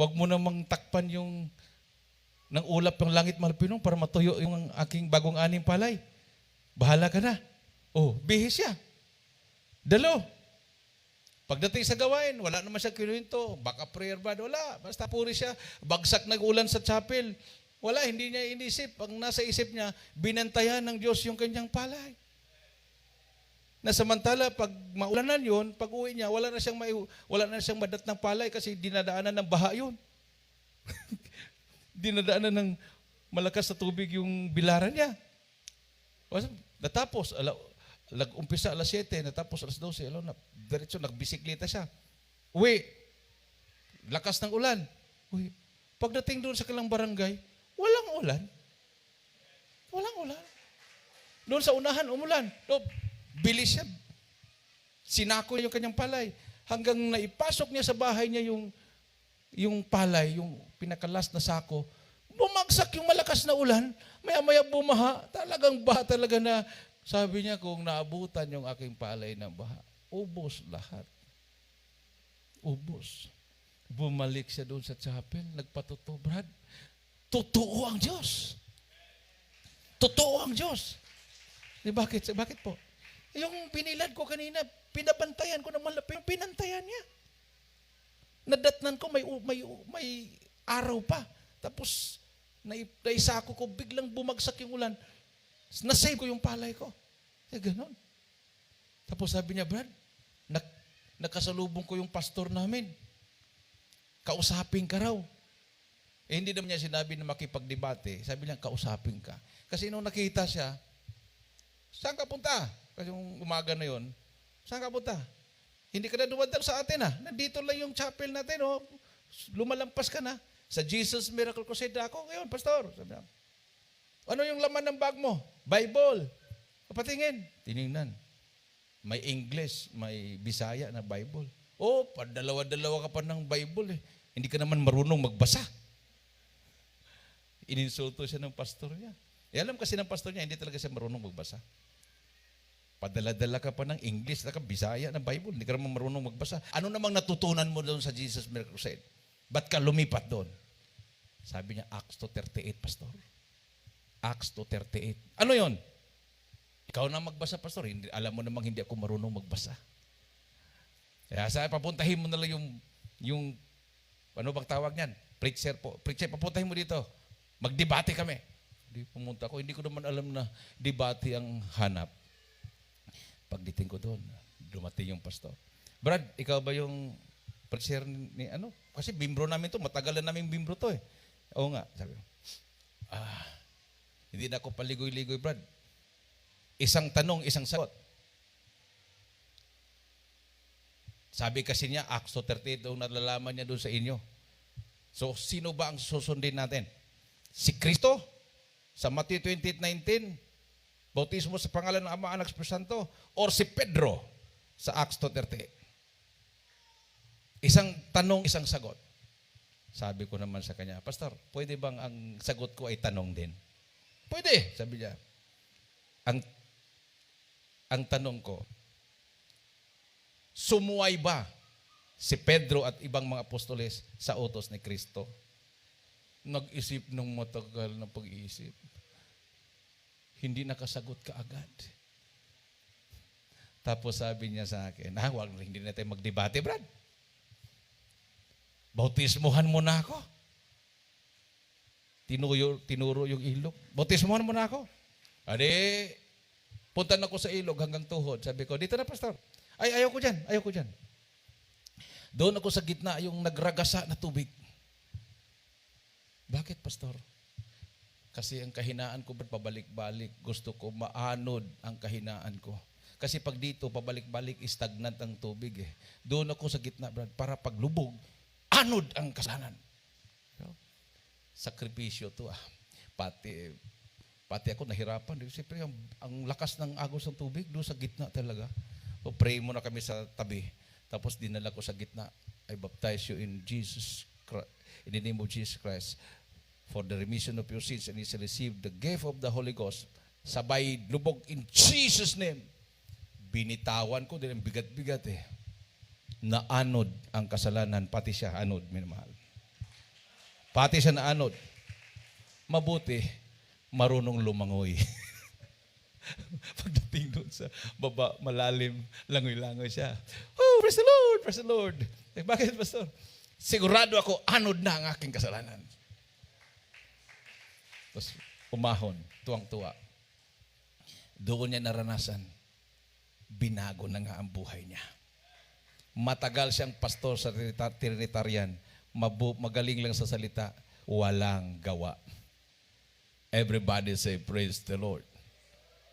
Speaker 2: Huwag mo namang takpan yung ng ulap ng langit, mahal na Panginoon, para matuyo yung aking bagong aning palay. Bahala ka na. Oh, bihis siya. Dalo. Pagdating sa gawain, wala naman siya kinuwento. Baka prayer ba? Wala. Basta puri siya. Bagsak nag-ulan sa chapel. Wala, hindi niya inisip. Ang nasa isip niya, binantayan ng Diyos yung kanyang palay. Na samantala, pag maulanan yun, pag uwi niya, wala na siyang madat ng palay kasi dinadaanan ng baha yun. Dinadaanan ng malakas na tubig yung bilaran niya. Natapos, umpisa alas 7, natapos alas 12, diretso, nagbisikleta siya. Uwi, lakas ng ulan. Uwi, pagdating doon sa kalang barangay, walang ulan. Walang ulan. Doon sa unahan, umulan. Bilis siya. Sinako niya yung kanyang palay. Hanggang naipasok niya sa bahay niya yung palay, yung pinakalas na sako, bumagsak yung malakas na ulan, maya-maya bumaha, talagang baha talaga na, sabi niya, kung naabutan yung aking palay ng baha, ubos lahat. Ubos. Bumalik siya doon sa chapel, nagpatuto, Brad, totoo ang Diyos. Totoo ang Diyos. Bakit? Bakit po? Yung binilad ko kanina, pinabantayan ko naman, pinantayan niya. Nadatnan ko, may araw pa. Tapos, naisako ko, biglang bumagsak yung ulan. Nasave ko yung palay ko. Ganon. Tapos sabi niya, Brad, nakasalubong ko yung pastor namin. Kausapin ka raw. Hindi naman niya sinabi na makipagdebate. Sabi niya, kausapin ka. Kasi nung nakita siya, saan ka punta? Kasi yung umaga na yon, saan ka punta? Hindi ka na dumadal sa atin Nandito lang yung chapel natin Lumalampas ka na. Sa Jesus Miracle Crusade ako ngayon, pastor. Sabi niya, ano yung laman ng bag mo? Bible. Patingin. Tiningnan. May English, may Bisaya na Bible. Padalawa-dalawa ka pa ng Bible Hindi ka naman marunong magbasa. Ininsulto siya ng pastor niya. Alam kasi ng pastor niya, hindi talaga siya marunong magbasa. Padala-dala ka pa ng English, Bisaya na Bible, hindi ka naman marunong magbasa. Ano namang natutunan mo doon sa Jesus Miracle Crusade? Ba't ka lumipat doon? Sabi niya, Acts 2:38, pastor. Acts 2:38. Ano yon? Ikaw na magbasa, pastor. Alam mo namang hindi ako marunong magbasa. Kaya papuntahin mo na lang yung ano bang tawag niyan? Preacher, papuntahin mo dito. Magdebate kami. Hindi pumunta ako. Hindi ko naman alam na debate ang hanap. Pagdating ko doon, dumating yung pastor. Brad, ikaw ba yung preacher ni ano? Kasi bimbro namin to, matagal na namin bimbro to Oo nga, sabi ko. Hindi na ako paligoy-ligoy, Brad. Isang tanong, isang sagot. Sabi kasi niya, Acts 2:38 daw nalalaman niya doon sa inyo. So, sino ba ang susundin natin? Si Kristo? Sa Matthew 28:19, bautismo sa pangalan ng Ama, Anak, Espiritu Santo, or si Pedro sa Acts 2:38. Isang tanong, isang sagot. Sabi ko naman sa kanya, Pastor, pwede bang ang sagot ko ay tanong din? Pwede, sabi niya. Ang tanong ko, sumuway ba si Pedro at ibang mga apostoles sa utos ni Kristo? Nag-isip ng matagal na pag-iisip. Hindi nakasagot kaagad. Tapos sabi niya sa akin, hindi na tayo magdebate, Brad. Bautismuhan mo na ako. Tinuro yung ilog. Bautismuhan mo na ako. Ade, punta na ako sa ilog hanggang tuhod. Sabi ko, dito na, pastor. Ayaw ko dyan. Doon ako sa gitna, yung nagragasa na tubig. Bakit, pastor? Kasi ang kahinaan ko, pabalik-balik. Gusto ko maanod ang kahinaan ko. Kasi pag dito, pabalik-balik, stagnant ang tubig Doon ako sa gitna, Brad, para paglubog, anod ang kasalanan. Sakripisyo to Pati ako nahirapan. Siyempre, ang lakas ng agos ng tubig, doon sa gitna talaga. So, pray muna kami sa tabi. Tapos dinala ko sa gitna. I baptize you in in the name of Jesus Christ for the remission of your sins, and you shall receive the gift of the Holy Ghost sabay lubog in Jesus name. Binitawan ko din ang bigat-bigat eh. Naanod ang kasalanan, pati siya anod, minamahal. Pati siya naanod. Mabuti, marunong lumangoy. Pagdating doon sa baba, malalim, langoy-langoy siya. Oh, praise the Lord, praise the Lord. Eh, bakit, Pastor? Sigurado ako, anod na ang aking kasalanan. Tapos, umahon, tuwang-tuwa. Doon niya naranasan, binago na nga ang buhay niya. Matagal siyang pastor sa Trinitarian, magaling lang sa salita, walang gawa. Everybody say, praise the Lord.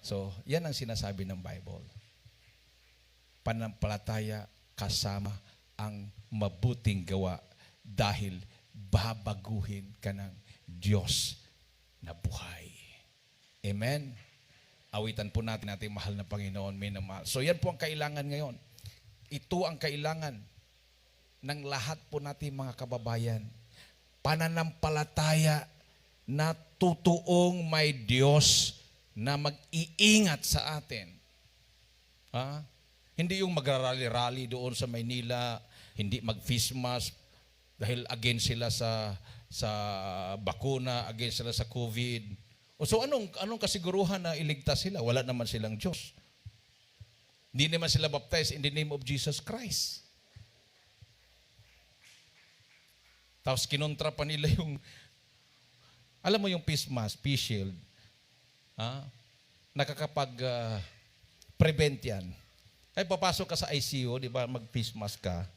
Speaker 2: So, yan ang sinasabi ng Bible. Panampalataya kasama ang mabuting gawa dahil babaguhin ka ng Diyos na buhay. Amen? Awitan po natin ating mahal na Panginoon, minamahal. So, yan po ang kailangan ngayon. Ito ang kailangan ng lahat po natin mga kababayan. Pananampalataya na totoong may Diyos na mag-iingat sa atin. Ha? Hindi yung magrarally-rally doon sa Maynila, hindi mag-face mask dahil against sila sa bakuna, against sila sa COVID. So anong kasiguruhan na iligtas sila? Wala naman silang Diyos. Hindi naman sila baptized in the name of Jesus Christ. Tapos kinontra pa nila yung, alam mo yung face mask, face shield, nakakapag-prevent yan. Ay papasok ka sa ICU, di ba, mag-face mask ka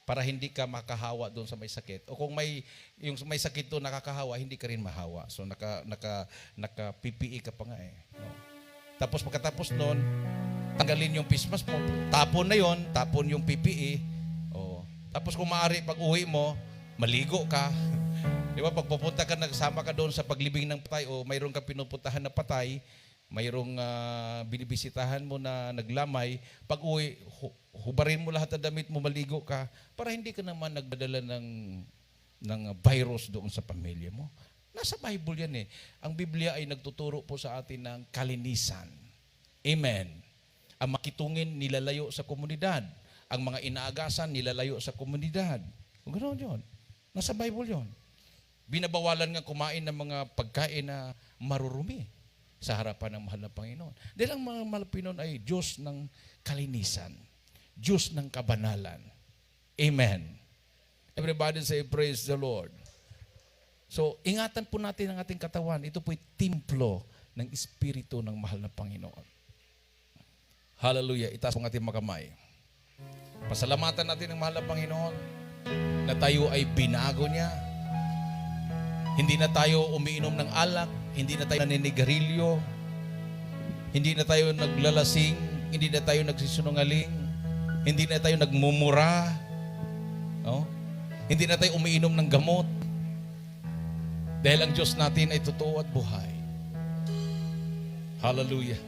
Speaker 2: para hindi ka makahawa doon sa may sakit. O kung yung may sakit doon nakakahawa, hindi ka rin mahawa. So naka-PPE ka pa nga eh. No? Tapos pagkatapos noon, tanggalin yung face mask mo, tapon na yon, tapon yung PPE. O. Tapos kung maaari, pag uwi mo, maligo ka. Di ba, pag pupunta ka, nagsama ka doon sa paglibing ng patay o mayroong ka pinupuntahan na patay, mayroong binibisitahan mo na naglamay, pag uwi, hubarin mo lahat ng damit mo, maligo ka, para hindi ka naman nagdadala ng virus doon sa pamilya mo. Nasa Bible yan eh. Ang Biblia ay nagtuturo po sa atin ng kalinisan. Amen. Ang makitungin, nilalayo sa komunidad. Ang mga inaagasan, nilalayo sa komunidad. Ganoon yun. Nasa Bible yun. Binabawalan nga kumain ng mga pagkain na marurumi sa harapan ng mahal na Panginoon. Dahil ang mga mahal na Panginoon ay Diyos ng kalinisan. Diyos ng kabanalan. Amen. Everybody say, praise the Lord. So, ingatan po natin ang ating katawan. Ito po'y templo ng Espiritu ng mahal na Panginoon. Hallelujah. Itaas po ang ating makamay. Pasalamatan natin ang mahal na Panginoon na tayo ay binago niya. Hindi na tayo umiinom ng alak, hindi na tayo naninigarilyo, hindi na tayo naglalasing, hindi na tayo nagsisinungaling, hindi na tayo nagmumura, no? Hindi na tayo umiinom ng gamot. Dahil ang Diyos natin ay totoo at buhay. Hallelujah.